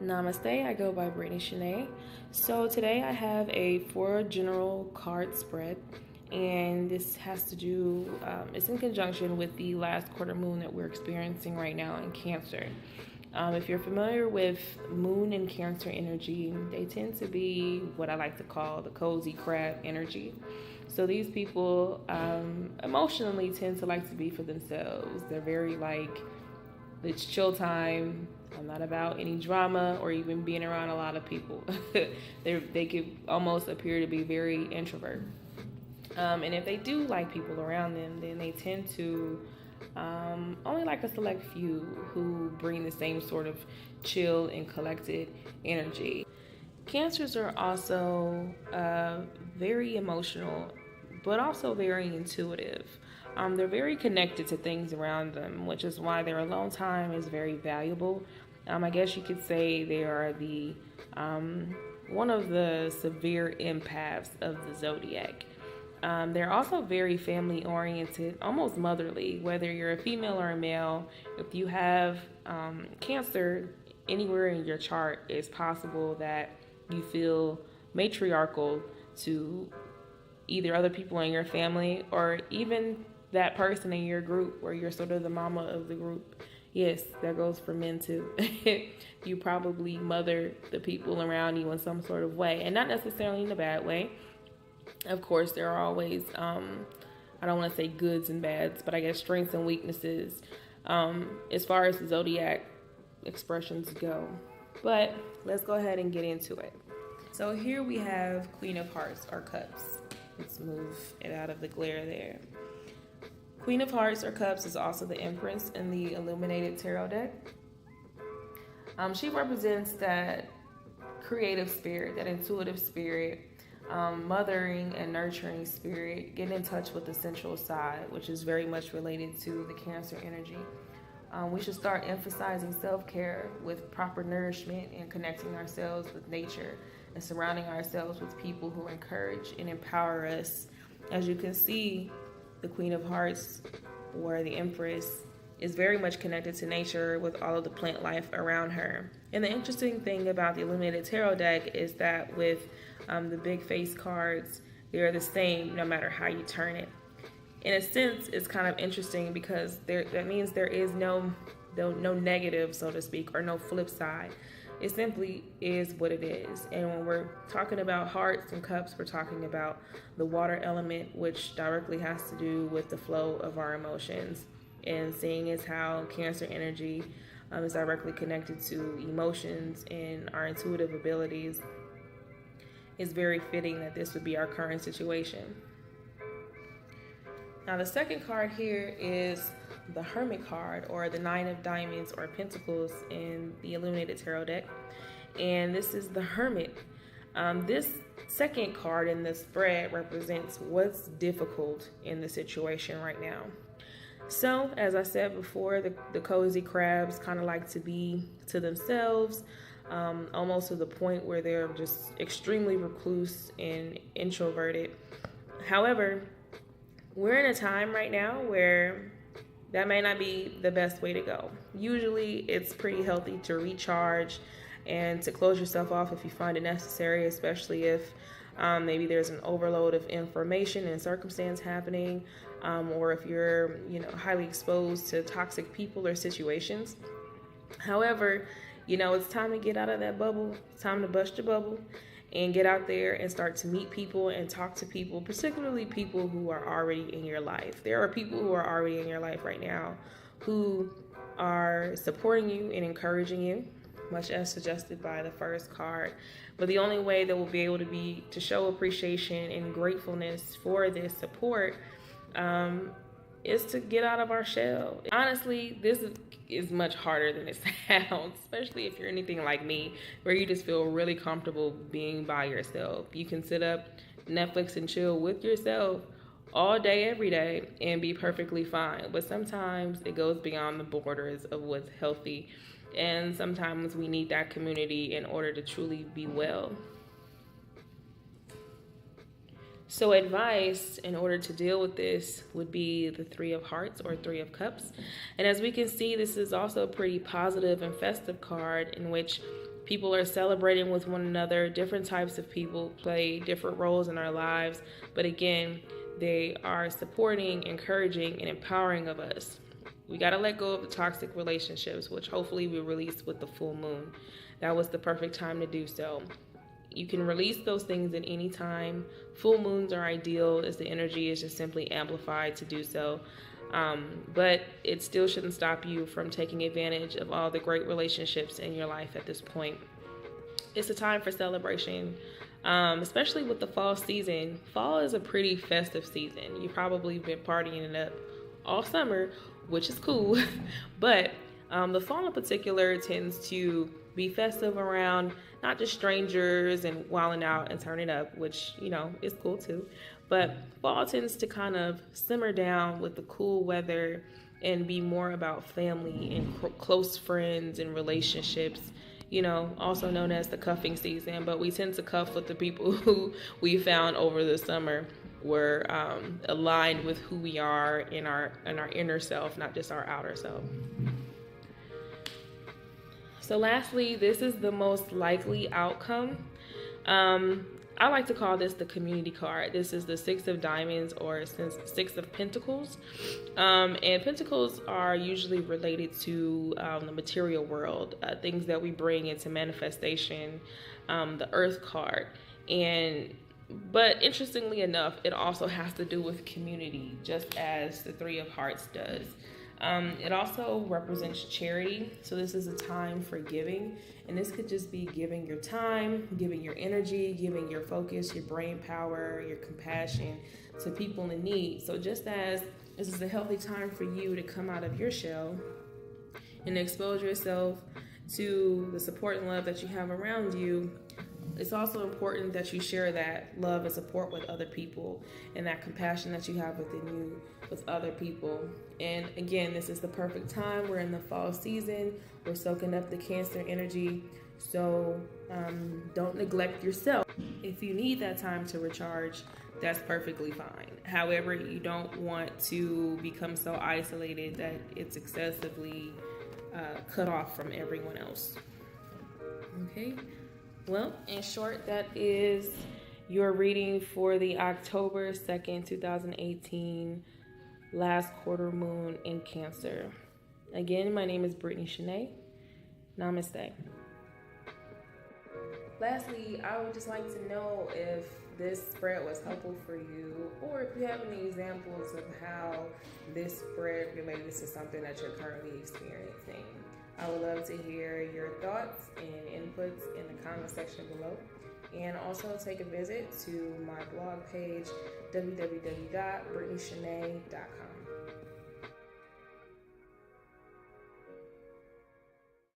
Namaste, I go by Brittany Shanae. So today I have a 4 general card spread, and this has to do, it's in conjunction with the last quarter moon that we're experiencing right now in Cancer. If you're familiar with moon and Cancer energy, they tend to be what I like to call the cozy crab energy. So these people emotionally tend to like to be for themselves. They're very like, it's chill time. I'm not about any drama or even being around a lot of people. They could almost appear to be very introvert. And if they do like people around them, then they tend to only like a select few who bring the same sort of chill and collected energy. Cancers are also very emotional, but also very intuitive. They're very connected to things around them, which is why their alone time is very valuable. I guess you could say they are the one of the severe empaths of the zodiac. They're also very family oriented, almost motherly, whether you're a female or a male. If you have Cancer anywhere in your chart, it's possible that you feel matriarchal to either other people in your family or even that person in your group where you're sort of the mama of the group. Yes, that goes for men too. You probably mother the people around you in some sort of way, and not necessarily in a bad way. Of course, there are always, I don't want to say goods and bads, but I guess strengths and weaknesses as far as the zodiac expressions go. But let's go ahead and get into it. So here we have Queen of Hearts or Cups. Let's move it out of the glare there. Queen of Hearts or Cups is also the Empress in the Illuminated Tarot deck. She represents that creative spirit, that intuitive spirit, mothering and nurturing spirit, getting in touch with the sensual side, which is very much related to the Cancer energy. We should start emphasizing self-care with proper nourishment and connecting ourselves with nature and surrounding ourselves with people who encourage and empower us. As you can see, the Queen of Hearts, or the Empress, is very much connected to nature with all of the plant life around her. And the interesting thing about the Illuminated Tarot deck is that with the big face cards, they're the same no matter how you turn it. In a sense, it's kind of interesting because that means there is no negative, so to speak, or no flip side. It simply is what it is. And when we're talking about hearts and cups, we're talking about the water element, which directly has to do with the flow of our emotions. And seeing as how Cancer energy is directly connected to emotions and our intuitive abilities, it's very fitting that this would be our current situation. Now the second card here is the Hermit card, or the Nine of Diamonds or Pentacles in the Illuminated Tarot deck. And this is the Hermit. This second card in the spread represents what's difficult in the situation right now. So, as I said before, the cozy crabs kind of like to be to themselves, almost to the point where they're just extremely recluse and introverted. However, we're in a time right now where that may not be the best way to go. Usually it's pretty healthy to recharge and to close yourself off if you find it necessary, especially if maybe there's an overload of information and circumstance happening, or if you're highly exposed to toxic people or situations. However, it's time to get out of that bubble. It's time to bust your bubble and get out there and start to meet people and talk to people, particularly people who are already in your life. There are people who are already in your life right now who are supporting you and encouraging you, much as suggested by the first card. But the only way that we'll be able to show appreciation and gratefulness for this support is to get out of our shell. Honestly, this is much harder than it sounds, especially if you're anything like me, where you just feel really comfortable being by yourself. You can sit up, Netflix, and chill with yourself all day, every day, and be perfectly fine. But sometimes it goes beyond the borders of what's healthy, and sometimes we need that community in order to truly be well. So advice in order to deal with this would be the Three of Hearts or Three of Cups. And as we can see, this is also a pretty positive and festive card in which People are celebrating with one another. Different types of people play different roles in our lives, but again, they are supporting, encouraging, and empowering of us. We got to let go of the toxic relationships, which hopefully we release with the full moon. That was the perfect time to do so. You can release those things at any time. Full moons are ideal as the energy is just simply amplified to do so. But it still shouldn't stop you from taking advantage of all the great relationships in your life at this point. It's a time for celebration, especially with the fall season. Fall is a pretty festive season. You've probably been partying it up all summer, which is cool. But the fall in particular tends to be festive around not just strangers and wilding out and turning up, which, you know, is cool too. But fall tends to kind of simmer down with the cool weather and be more about family and close friends and relationships, you know, also known as the cuffing season. But we tend to cuff with the people who we found over the summer were aligned with who we are in our inner self, not just our outer self. So lastly, this is the most likely outcome. I like to call this the community card. This is the 6 of diamonds or 6 of pentacles. And pentacles are usually related to the material world, things that we bring into manifestation, the earth card. But interestingly enough, it also has to do with community, just as the 3 of hearts does. It also represents charity. So this is a time for giving. And this could just be giving your time, giving your energy, giving your focus, your brain power, your compassion to people in need. So just as this is a healthy time for you to come out of your shell and expose yourself to the support and love that you have around you, it's also important that you share that love and support with other people and that compassion that you have within you with other people. And again, this is the perfect time. We're in the fall season. We're soaking up the Cancer energy. So don't neglect yourself. If you need that time to recharge, that's perfectly fine. However, you don't want to become so isolated that it's excessively cut off from everyone else. Okay. Well, in short, that is your reading for the October 2nd, 2018 last quarter moon in Cancer. Again, my name is Brittany Shanae. Namaste. Lastly, I would just like to know if this spread was helpful for you, or if you have any examples of how this spread related to something that you're currently experiencing. I would love to hear your thoughts and inputs in the comment section below. And also take a visit to my blog page, www.brittanyshanae.com.